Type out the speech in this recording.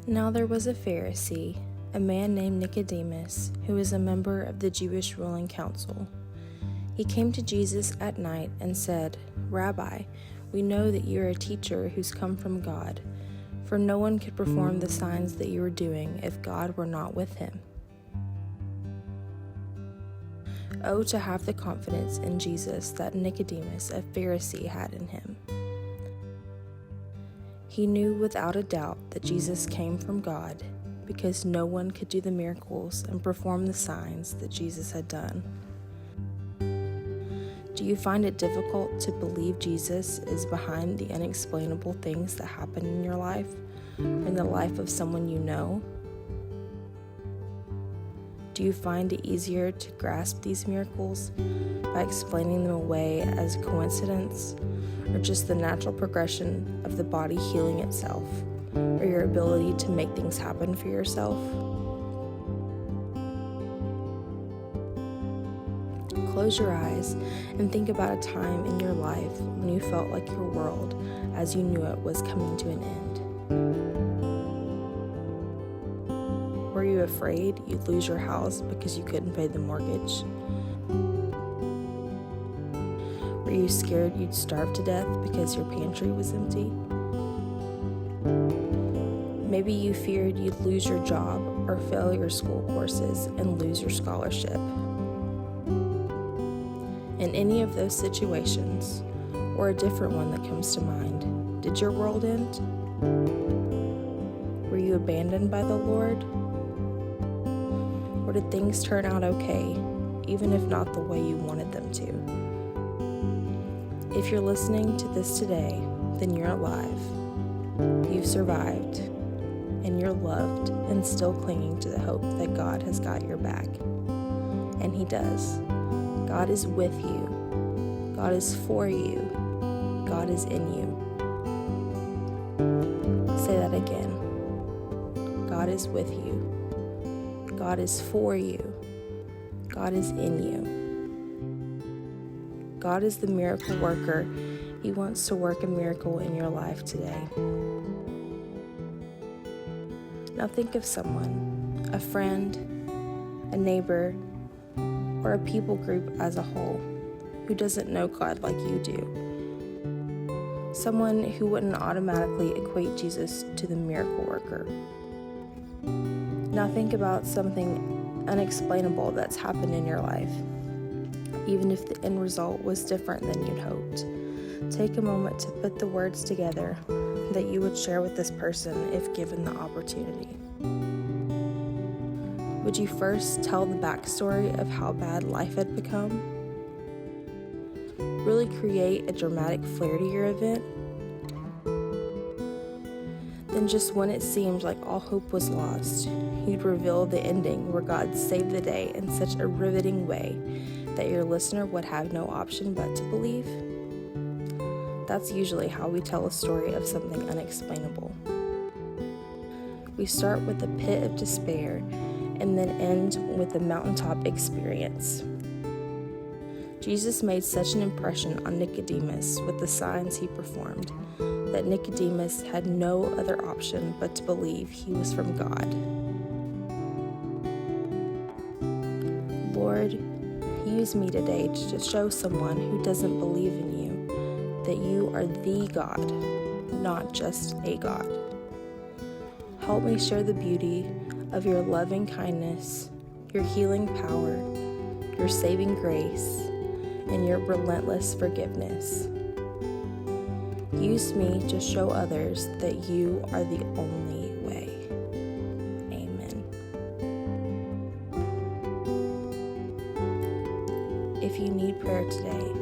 Now there was a Pharisee, a man named Nicodemus, who was a member of the Jewish ruling council. He came to Jesus at night and said, "Rabbi, we know that you are a teacher who's come from God, for no one could perform the signs that you are doing if God were not with him." Oh, to have the confidence in Jesus that Nicodemus, a Pharisee, had in him. He knew without a doubt that Jesus came from God because no one could do the miracles and perform the signs that Jesus had done. Do you find it difficult to believe Jesus is behind the unexplainable things that happen in your life or in the life of someone you know? Do you find it easier to grasp these miracles by explaining them away as a coincidence or just the natural progression of the body healing itself or your ability to make things happen for yourself? Close your eyes and think about a time in your life when you felt like your world, as you knew it, was coming to an end. Were you afraid you'd lose your house because you couldn't pay the mortgage? Were you scared you'd starve to death because your pantry was empty? Maybe you feared you'd lose your job or fail your school courses and lose your scholarship. In any of those situations, or a different one that comes to mind, did your world end? Were you abandoned by the Lord? Or did things turn out okay, even if not the way you wanted them to? If you're listening to this today, then you're alive. You've survived, and you're loved and still clinging to the hope that God has got your back. And He does. God is with you. God is for you. God is in you. Say that again. God is with you. God is for you. God is in you. God is the miracle worker. He wants to work a miracle in your life today. Now think of someone, a friend, a neighbor, or a people group as a whole who doesn't know God like you do. Someone who wouldn't automatically equate Jesus to the miracle worker. Now think about something unexplainable that's happened in your life, even if the end result was different than you'd hoped. Take a moment to put the words together that you would share with this person if given the opportunity. Would you first tell the backstory of how bad life had become? Really create a dramatic flair to your event? Then just when it seemed like all hope was lost, you'd reveal the ending where God saved the day in such a riveting way that your listener would have no option but to believe? That's usually how we tell a story of something unexplainable. We start with a pit of despair and then end with a mountaintop experience. Jesus made such an impression on Nicodemus with the signs he performed that Nicodemus had no other option but to believe he was from God. Lord, use me today to show someone who doesn't believe in you that you are the God, not just a God. Help me share the beauty of your loving kindness, your healing power, your saving grace, and your relentless forgiveness. Use me to show others that you are the only way. Amen. If you need prayer today,